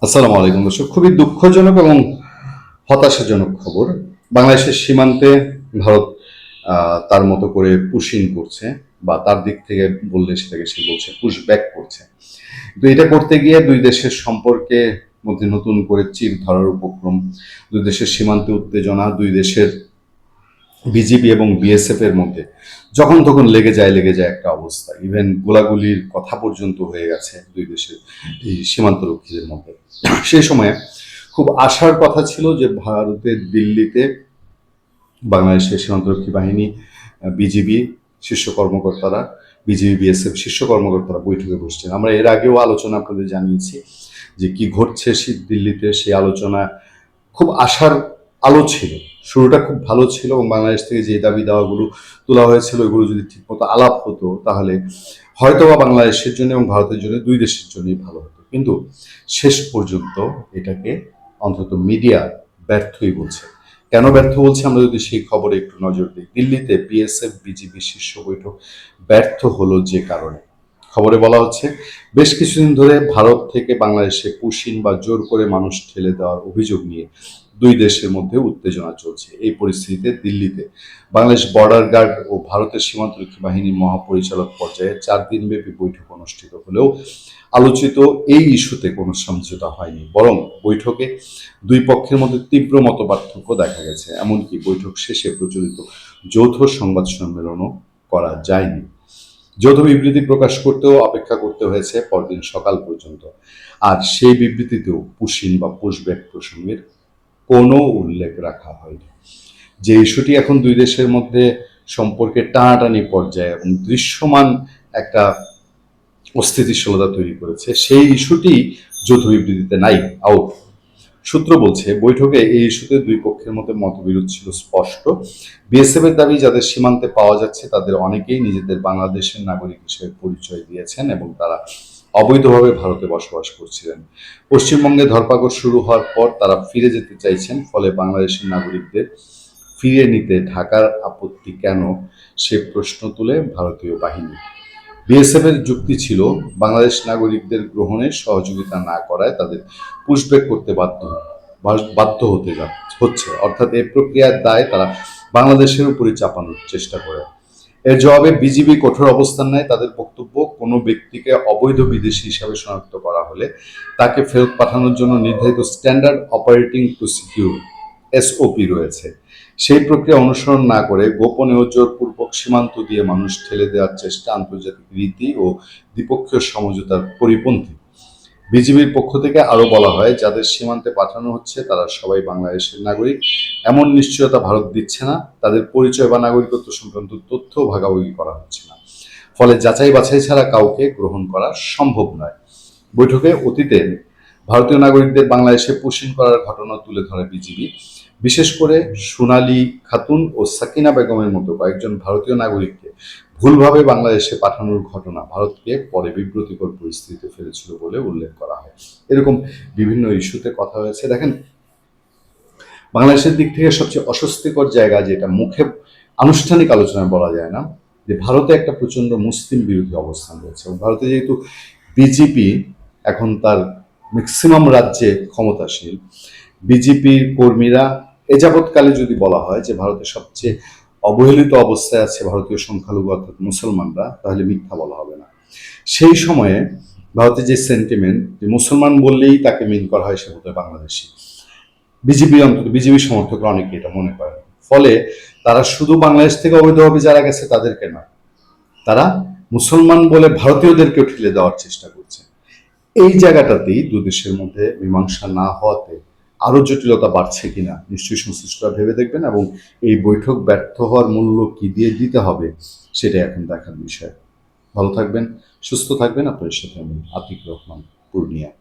আসসালামু আলাইকুম দর্শক, খুবই দুঃখজনক এবং হতাশাজনক খবর। বাংলাদেশের সীমান্তে ভারত তার মতো করে পুশিং করছে, বা তার দিক থেকে বললে সেটাকে সে বলছে পুশ ব্যাক করছে। তো এটা করতে গিয়ে দুই দেশের সম্পর্কে মধ্যে নতুন করে চির ধরার উপক্রম, দুই দেশের সীমান্তে উত্তেজনা, দুই দেশের বিজিবি এবং বিএসএফ এর মধ্যে যখন তখন লেগে যায় একটা অবস্থা। ইভেন গোলাগুলির কথা পর্যন্ত হয়ে গেছে দুই দেশের এই সীমান্তরক্ষীদের মধ্যে। সেই সময়ে খুব আশার কথা ছিল যে ভারতের দিল্লিতে বাংলাদেশের সীমান্তরক্ষী বাহিনী, বিজিবি শীর্ষ কর্মকর্তারা, বিজিবি বিএসএফ শীর্ষ কর্মকর্তারা বৈঠকে বসছেন। আমরা এর আগেও আলোচনা আপনাদের জানিয়েছি যে কি ঘটছে দিল্লিতে। সেই আলোচনা খুব আশার আলো ছিল, শুরুটা খুব ভালো ছিল, এবং বাংলাদেশ থেকে যে দাবি দাওয়াগুলো তোলা হয়েছিল এগুলো যদি ঠিকমতো আলাপ হতো তাহলে হয়তোবা বাংলাদেশের জন্য এবং ভারতের জন্য, দুই দেশের জন্যই ভালো হতো। কিন্তু শেষ পর্যন্ত এটাকে অন্তত মিডিয়া ব্যর্থই বলছে। কেন ব্যর্থ বলছে আমরা যদি সেই খবরে একটু নজর দিই। দিল্লিতে বিএসএফ বিজিবি শীর্ষ বৈঠক ব্যর্থ হলো যে কারণে, খবরে বলা হচ্ছে বেশ কিছুদিন ধরে ভারত থেকে বাংলাদেশে পুশিন বা জোর করে মানুষ ঠেলে দেওয়ার অভিযোগ নিয়ে দুই দেশের মধ্যে উত্তেজনা চলছে। এই পরিস্থিতিতে দিল্লিতে বাংলাদেশ বর্ডার গার্ড ও ভারতের সীমান্তরক্ষী বাহিনীর মহাপরিচালক পর্যায়ে 4 দিনব্যাপী বৈঠক অনুষ্ঠিত হলেও আলোচিত এই ইস্যুতে কোনো সমঝোতা হয়নি, বরং বৈঠকে দুই পক্ষের মধ্যে তীব্র মতপার্থক্য দেখা গেছে। এমনকি বৈঠক শেষে প্রচলিত যৌথ সংবাদ সম্মেলনও করা যায়নি। যৌথ বিবৃতি প্রকাশ করতেও অপেক্ষা করতে হয়েছে পরদিন সকাল পর্যন্ত। আর সেই বিবৃতিতেও পুশিন বা পুশব্যাক প্রসঙ্গের কোনো উল্লেখ রাখা হয়নি। যে ইস্যুটি এখন দুই দেশের মধ্যে সম্পর্কে টানাটানি পর্যায়ে এবং দৃশ্যমান একটা অস্থিতিশীলতা তৈরি করেছে, সেই ইস্যুটি যৌথ বিবৃতিতে নাই, আউট। সূত্র বলছে বৈঠকে এই ইস্যুতে দুই পক্ষের মধ্যে মতবিরোধ ছিল স্পষ্ট। বিএসএফ এর দাবি, যাদের সীমান্তে পাওয়া যাচ্ছে তাদের অনেকেই নিজেদের বাংলাদেশের নাগরিক হিসেবে পরিচয় দিয়েছেন এবং তারা অবৈধভাবে ভারতে বসবাস করছিলেন। পশ্চিমবঙ্গে ধরপাকড় শুরু হওয়ার পর তারা ফিরে যেতে চাইছেন, ফলে বাংলাদেশের নাগরিকদের ফিরিয়ে নিতে ঢাকার আপত্তি কেন, সে প্রশ্ন তুলে ভারতীয় বাহিনী। বিএসএফ এর যুক্তি ছিল বাংলাদেশ নাগরিকদের গ্রহণে সহযোগিতা না করায় তাদের পুশব্যাক করতে বাধ্য হচ্ছে, অর্থাৎ এই প্রক্রিয়ার দায় তারা বাংলাদেশের উপরই চাপানোর চেষ্টা করে। এর জবাবে বিজিবি কঠোর অবস্থান নেয়। তাদের বক্তব্য, কোনো ব্যক্তিকে অবৈধ বিদেশি হিসাবে শনাক্ত করা হলে তাকে ফেরত পাঠানোর জন্য নির্ধারিত স্ট্যান্ডার্ড অপারেটিং প্রসিডিউর এসওপি রয়েছে। সেই প্রক্রিয়া অনুসরণ না করে গোপনে ও জোরপূর্বক সীমান্ত দিয়ে মানুষ ঠেলে দেওয়ার চেষ্টা আন্তর্জাতিক রীতি ও দ্বিপক্ষীয় সমঝোতার পরিপন্থী। বিজিবির পক্ষ থেকে আরো বলা হয়, যাদের সীমান্তে পাঠানো হচ্ছে তারা সবাই বাংলাদেশের নাগরিক, এমন নিশ্চয়তা ভারত দিচ্ছে না। তাদের পরিচয় বা নাগরিকত্ব সংক্রান্ত তথ্য ভাগাভাগি করা হচ্ছে না, ফলে যাচাই বাছাই ছাড়া কাউকে গ্রহণ করা সম্ভব নয়। বৈঠকে অতীতে ভারতীয় নাগরিকদের বাংলাদেশে পুশিং করার ঘটনা তুলে ধরে বিজিবি। বিশেষ করে সোনালী খাতুন ও সাকিনা বেগমের মতো কয়েকজন ভারতীয় নাগরিককে ভুলভাবে বাংলাদেশে পাঠানোর ঘটনা ভারতকে পরে বিব্রতিকর পরিস্থিতিতে ফেলেছিল বলে উল্লেখ করা হয়। এরকম বিভিন্ন ইস্যুতে কথা হয়েছে। দেখেন, বাংলাদেশের দিক থেকে সবচেয়ে অস্বস্তিকর জায়গা, যেটা মুখে আনুষ্ঠানিক আলোচনায় বলা যায় না, যে ভারতে একটা প্রচন্ড মুসলিম বিরোধী অবস্থান রয়েছে, এবং ভারতে যেহেতু বিজেপি এখন তার ম্যাক্সিমাম রাজ্যে ক্ষমতাশীল, বিজেপির কর্মীরা এ যাবৎকালে যদি বলা হয় যে ভারতের সবচেয়ে অবহেলিত অবস্থায় আছে ভারতীয় সংখ্যালঘু অর্থাৎ মুসলমানরা, তাহলে মিথ্যা বলা হবে না। সেই সময়ে ভারতের যে সেন্টিমেন্ট, যে মুসলমান বললেই তাকে মিন করা হয় সে হতো বাংলাদেশি, বিজেপি অন্তত বিজেপি সমর্থকরা অনেকে এটা মনে করেন। ফলে তারা শুধু বাংলাদেশ থেকে অবৈধভাবে যারা গেছে তাদেরকে নয়, তারা মুসলমান বলে ভারতীয়দেরকেও ঠেলে দেওয়ার চেষ্টা করছে। এই জায়গাটাতেই দুদেশের মধ্যে মীমাংসা না হওয়াতে আরো জটিলতা বাড়ছে কিনা নিশ্চয়ই সংশ্লিষ্টরা ভেবে দেখবেন, এবং এই বৈঠক ব্যর্থ হওয়ার মূল্য কি দিয়ে দিতে হবে সেটা এখন দেখার বিষয়। ভালো থাকবেন, সুস্থ থাকবেন। আপনার সাথে আমি আতিক রহমান, পূর্ণিয়া।